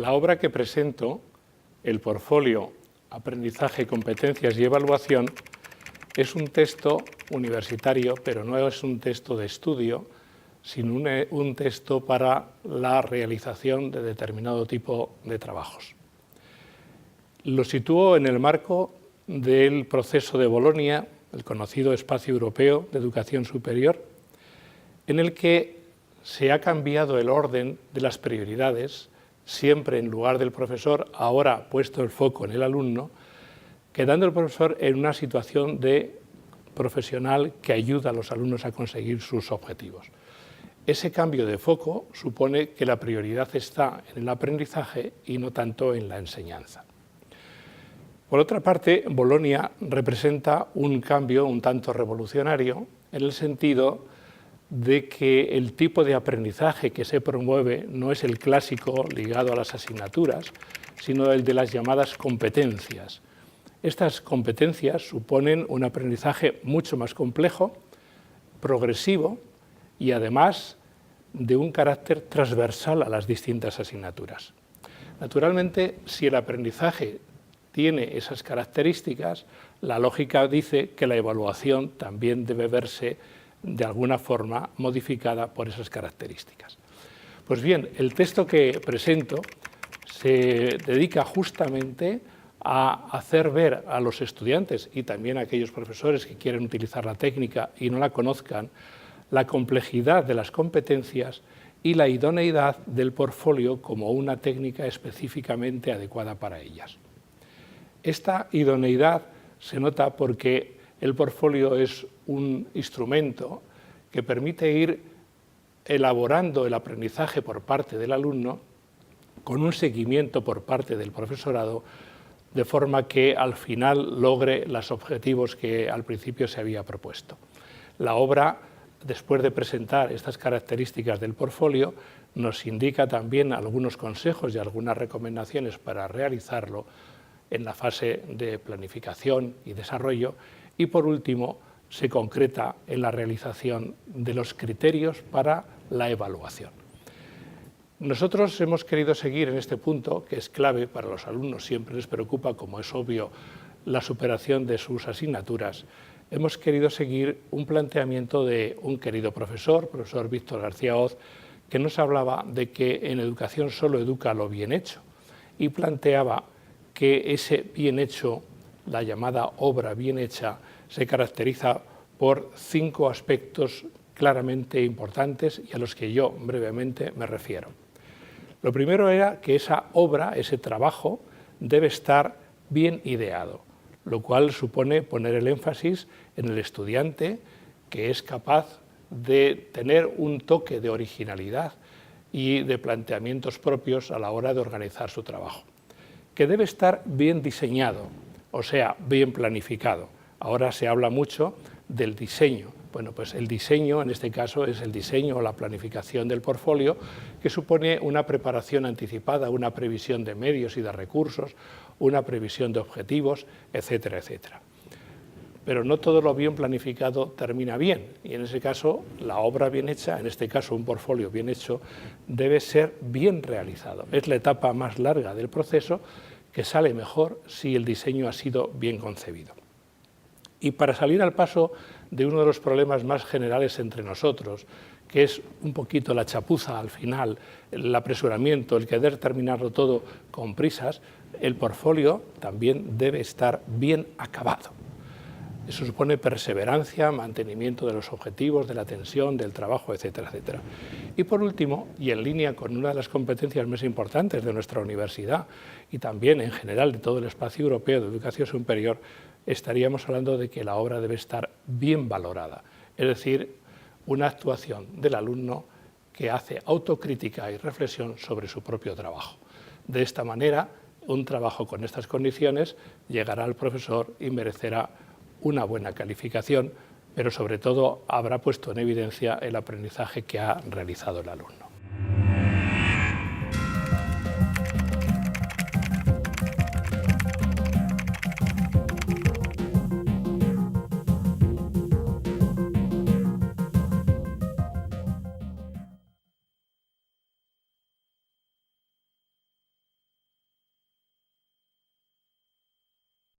La obra que presento, el portfolio Aprendizaje, Competencias y Evaluación, es un texto universitario, pero no es un texto de estudio, sino un texto para la realización de determinado tipo de trabajos. Lo sitúo en el marco del proceso de Bolonia, el conocido Espacio Europeo de Educación Superior, en el que se ha cambiado el orden de las prioridades, siempre en lugar del profesor, ahora puesto el foco en el alumno, quedando el profesor en una situación de profesional que ayuda a los alumnos a conseguir sus objetivos. Ese cambio de foco supone que la prioridad está en el aprendizaje y no tanto en la enseñanza. Por otra parte, Bolonia representa un cambio un tanto revolucionario en el sentido de que el tipo de aprendizaje que se promueve no es el clásico ligado a las asignaturas, sino el de las llamadas competencias. Estas competencias suponen un aprendizaje mucho más complejo, progresivo y además de un carácter transversal a las distintas asignaturas. Naturalmente, si el aprendizaje tiene esas características, la lógica dice que la evaluación también debe verse de alguna forma modificada por esas características. Pues bien, el texto que presento se dedica justamente a hacer ver a los estudiantes y también a aquellos profesores que quieren utilizar la técnica y no la conozcan, la complejidad de las competencias y la idoneidad del portfolio como una técnica específicamente adecuada para ellas. Esta idoneidad se nota porque el portfolio es un instrumento que permite ir elaborando el aprendizaje por parte del alumno con un seguimiento por parte del profesorado, de forma que al final logre los objetivos que al principio se había propuesto. La obra, después de presentar estas características del portfolio, nos indica también algunos consejos y algunas recomendaciones para realizarlo en la fase de planificación y desarrollo, y por último se concreta en la realización de los criterios para la evaluación. Nosotros hemos querido seguir en este punto, que es clave para los alumnos, siempre les preocupa, como es obvio, la superación de sus asignaturas. Hemos querido seguir un planteamiento de un querido profesor Víctor García Hoz, que nos hablaba de que en educación solo educa lo bien hecho y planteaba que ese bien hecho, la llamada obra bien hecha, se caracteriza por 5 aspectos claramente importantes y a los que yo brevemente me refiero. Lo primero era que esa obra, ese trabajo, debe estar bien ideado, lo cual supone poner el énfasis en el estudiante, que es capaz de tener un toque de originalidad y de planteamientos propios a la hora de organizar su trabajo. Que debe estar bien diseñado, o sea, bien planificado. Ahora se habla mucho del diseño. Bueno, pues el diseño, en este caso, es el diseño o la planificación del portfolio, que supone una preparación anticipada, una previsión de medios y de recursos, una previsión de objetivos, etcétera, etcétera. Pero no todo lo bien planificado termina bien, y en ese caso la obra bien hecha, en este caso un portfolio bien hecho, debe ser bien realizado. Es la etapa más larga del proceso, que sale mejor si el diseño ha sido bien concebido. Y para salir al paso de uno de los problemas más generales entre nosotros, que es un poquito la chapuza al final, el apresuramiento, el querer terminarlo todo con prisas, el portfolio también debe estar bien acabado. Eso supone perseverancia, mantenimiento de los objetivos, de la atención, del trabajo, etcétera, etcétera. Y por último, y en línea con una de las competencias más importantes de nuestra universidad y también en general de todo el espacio europeo de educación superior, estaríamos hablando de que la obra debe estar bien valorada, es decir, una actuación del alumno que hace autocrítica y reflexión sobre su propio trabajo. De esta manera, un trabajo con estas condiciones llegará al profesor y merecerá una buena calificación, pero sobre todo habrá puesto en evidencia el aprendizaje que ha realizado el alumno.